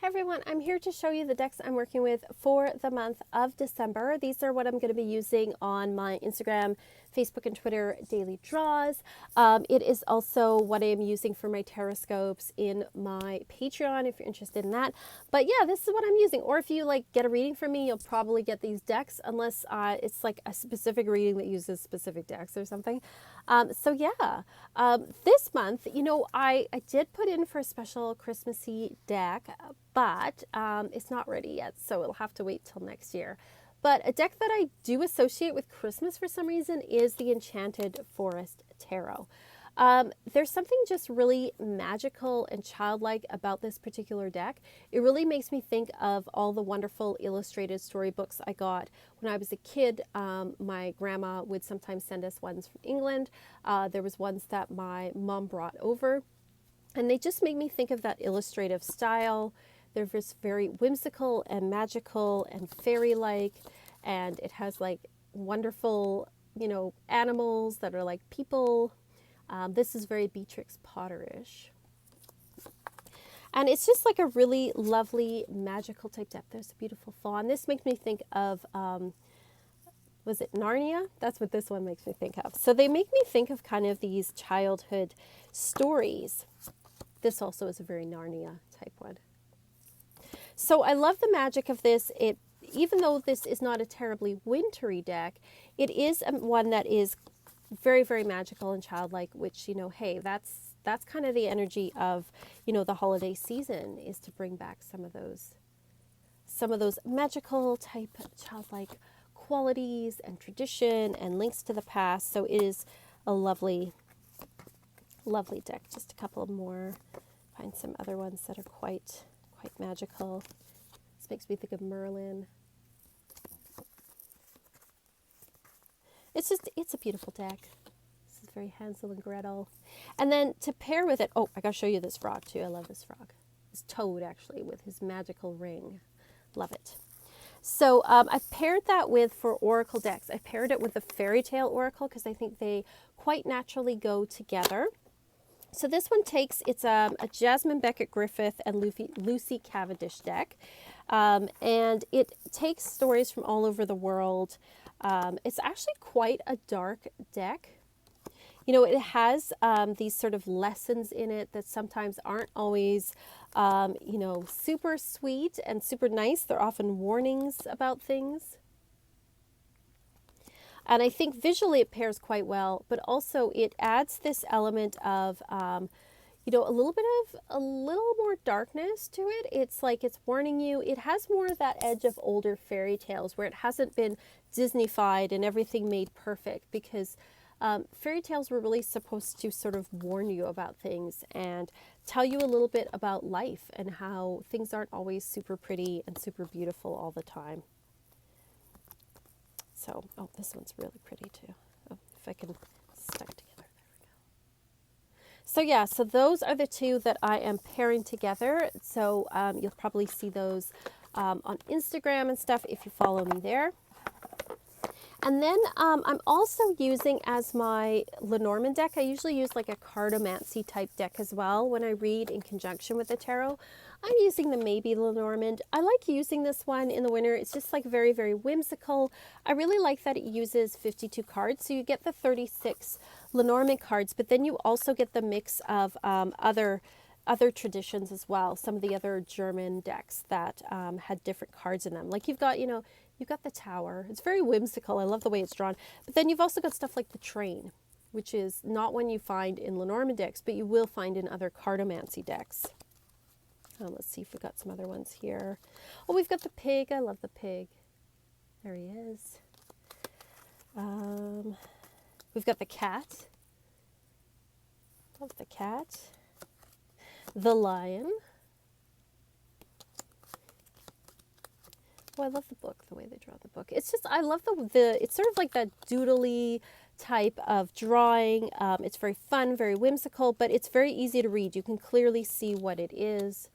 everyone, I'm here to show you the decks I'm working with for the month of December. These are what I'm going to be using on my Instagram, Facebook, and Twitter daily draws. It is also what I am using for my Taroscopes in my Patreon if you're interested in that. But yeah, this is what I'm using. Or if you get a reading from me, you'll probably get these decks unless it's like a specific reading that uses specific decks or something. This month, I did put in for a special Christmassy deck, but it's not ready yet, so it'll have to wait till next year. But a deck that I do associate with Christmas for some reason is the Enchanted Forest Tarot. There's something just really magical and childlike about this particular deck. It really makes me think of all the wonderful illustrated storybooks I got when I was a kid. My grandma would sometimes send us ones from England. There was ones that my mom brought over, and they just make me think of that illustrative style. They're just very whimsical and magical and fairy-like, and it has wonderful, animals that are like people. This is very Beatrix Potter-ish. And it's just like a really lovely, magical type deck. There's a beautiful fawn. This makes me think of, was it Narnia? That's what this one makes me think of. So they make me think of kind of these childhood stories. This also is a very Narnia type one. So I love the magic of this. Even though this is not a terribly wintry deck, it is one that is very, very magical and childlike, which, hey, that's kind of the energy of, the holiday season, is to bring back some of those magical type childlike qualities and tradition and links to the past. So it is a lovely, lovely deck. Just a couple more. Find some other ones that are quite magical. This makes me think of Merlin. It's a beautiful deck. This is very Hansel and Gretel. And then to pair with it, I gotta show you this frog too. I love this frog. This toad actually with his magical ring. Love it. So I paired that with, for Oracle decks, I paired it with the Fairy Tale Oracle because I think they quite naturally go together. So this one it's a Jasmine Beckett Griffith and Lucy Cavendish deck. And it takes stories from all over the world. It's actually quite a dark deck. It has these sort of lessons in it that sometimes aren't always, super sweet and super nice. They're often warnings about things. And I think visually it pairs quite well, but also it adds this element of, a little more darkness to it. It's like it's warning you. It has more of that edge of older fairy tales where it hasn't been Disney-fied and everything made perfect, because fairy tales were really supposed to sort of warn you about things and tell you a little bit about life and how things aren't always super pretty and super beautiful all the time. So, this one's really pretty too. If I can stuck together. There we go. So yeah, so those are the two that I am pairing together. So you'll probably see those on Instagram and stuff if you follow me there. And then I'm also using as my Lenormand deck. I usually use like a cartomancy type deck as well when I read in conjunction with the tarot. I'm using the Maybe Lenormand. I like using this one in the winter. It's just very, very whimsical. I really like that it uses 52 cards. So you get the 36 Lenormand cards, but then you also get the mix of other traditions as well. Some of the other German decks that had different cards in them. Like you've got the Tower. It's very whimsical. I love the way it's drawn. But then you've also got stuff like the Train, which is not one you find in Lenormand decks, but you will find in other cartomancy decks. Let's see if we've got some other ones here. Oh, we've got the pig. I love the pig. There he is. We've got the cat. Love the cat. The lion. Oh, I love the book, the way they draw the book. It's just, I love it's sort of like that doodly type of drawing. It's very fun, very whimsical, but it's very easy to read. You can clearly see what it is.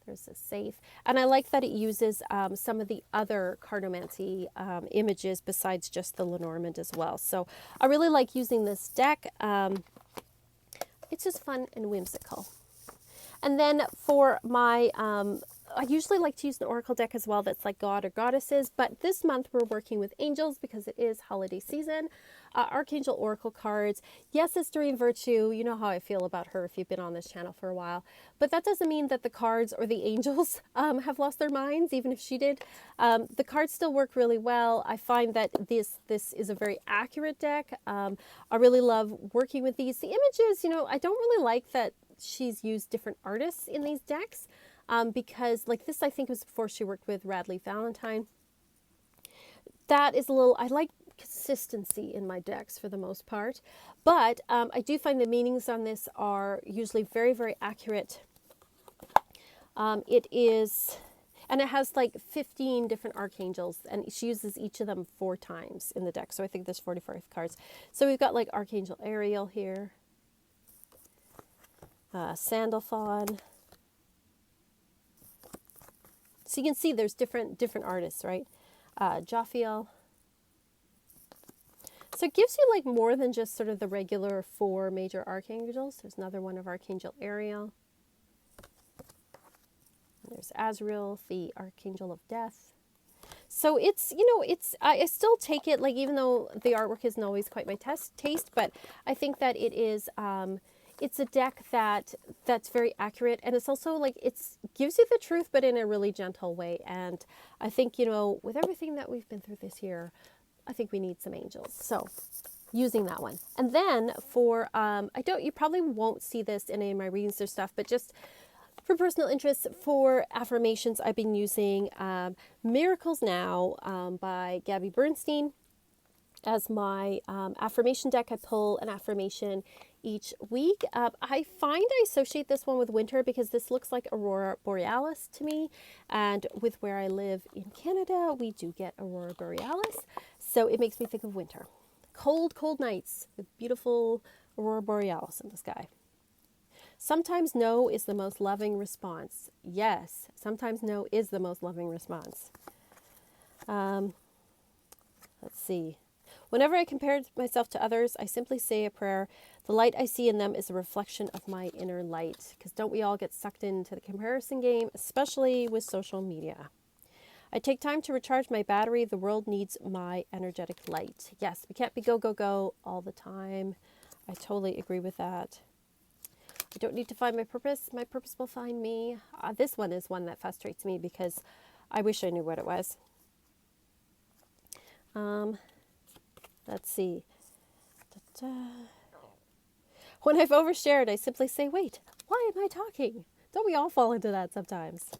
There's a safe. And I like that it uses some of the other cartomancy images besides just the Lenormand as well. So I really like using this deck. It's just fun and whimsical. And then for my I usually like to use an oracle deck as well that's like god or goddesses, but this month we're working with angels because it is holiday season. Archangel oracle cards. Yes, it's Doreen Virtue. You know how I feel about her if you've been on this channel for a while. But that doesn't mean that the cards or the angels have lost their minds, even if she did. The cards still work really well. I find that this is a very accurate deck. I really love working with these. The images, you know, I don't really like that she's used different artists in these decks because like this, I think was before she worked with Radley Valentine. That is a little, I like consistency in my decks for the most part, but I do find the meanings on this are usually very, very accurate. It is, and it has like 15 different archangels, and she uses each of them 4 times in the deck, so I think there's 45 cards. So we've got like Archangel Ariel here, Sandalphon. So you can see there's different artists, right? Jophiel. So it gives you like more than just sort of the regular 4 major archangels. There's another one of Archangel Ariel. There's Azrael, the Archangel of Death. So it's, you know, it's, I still take it, like, even though the artwork isn't always quite my taste, but I think that it is, it's a deck that's very accurate, and it's also like, it's gives you the truth, but in a really gentle way. And I think, you know, with everything that we've been through this year, I think we need some angels. So using that one. And then for, you probably won't see this in any of my readings or stuff, but just for personal interest, for affirmations, I've been using Miracles Now by Gabby Bernstein as my affirmation deck. I pull an affirmation each week. I find I associate this one with winter because this looks like Aurora Borealis to me. And with where I live in Canada, we do get Aurora Borealis. So it makes me think of winter. Cold, cold nights with beautiful Aurora Borealis in the sky. Sometimes no is the most loving response. Yes, sometimes no is the most loving response. Let's see. Whenever I compare myself to others, I simply say a prayer. The light I see in them is a reflection of my inner light. Because don't we all get sucked into the comparison game, especially with social media? I take time to recharge my battery. The world needs my energetic light. Yes, we can't be go, go, go all the time. I totally agree with that. I don't need to find my purpose. My purpose will find me. This one is one that frustrates me because I wish I knew what it was. Let's see. When I've overshared, I simply say, wait, why am I talking? Don't we all fall into that sometimes?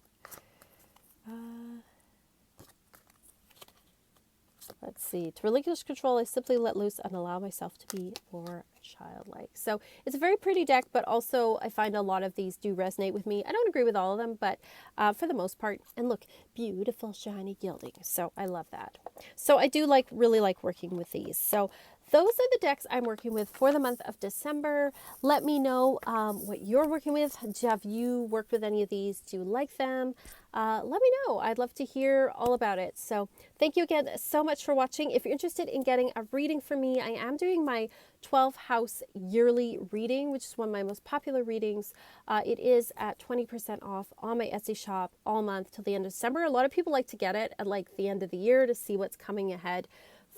Let's see. To relinquish control, I simply let loose and allow myself to be more childlike. So it's a very pretty deck, but also I find a lot of these do resonate with me. I don't agree with all of them, but for the most part. And look, beautiful shiny gilding. So I love that. So I do really like working with these. So those are the decks I'm working with for the month of December. Let me know what you're working with. Have you worked with any of these? Do you like them? Let me know. I'd love to hear all about it. So thank you again so much for watching. If you're interested in getting a reading from me, I am doing my 12 house yearly reading, which is one of my most popular readings. It is at 20% off on my Etsy shop all month till the end of December. A lot of people like to get it at like the end of the year to see what's coming ahead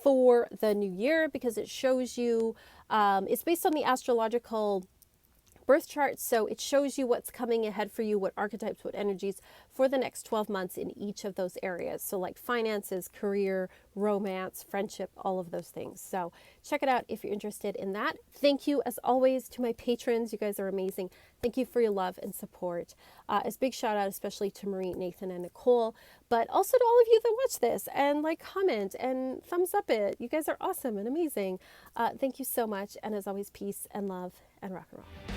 for the new year, because it shows you, it's based on the astrological birth chart, so it shows you what's coming ahead for you, what archetypes, what energies for the next 12 months in each of those areas. So like finances, career, romance, friendship, all of those things. So check it out if you're interested in that. Thank you as always to my patrons. You guys are amazing. Thank you for your love and support. As big shout out especially to Marie, Nathan, and Nicole, but also to all of you that watch this and like, comment and thumbs up it. You guys are awesome and amazing. Thank you so much. And as always, peace and love and rock and roll.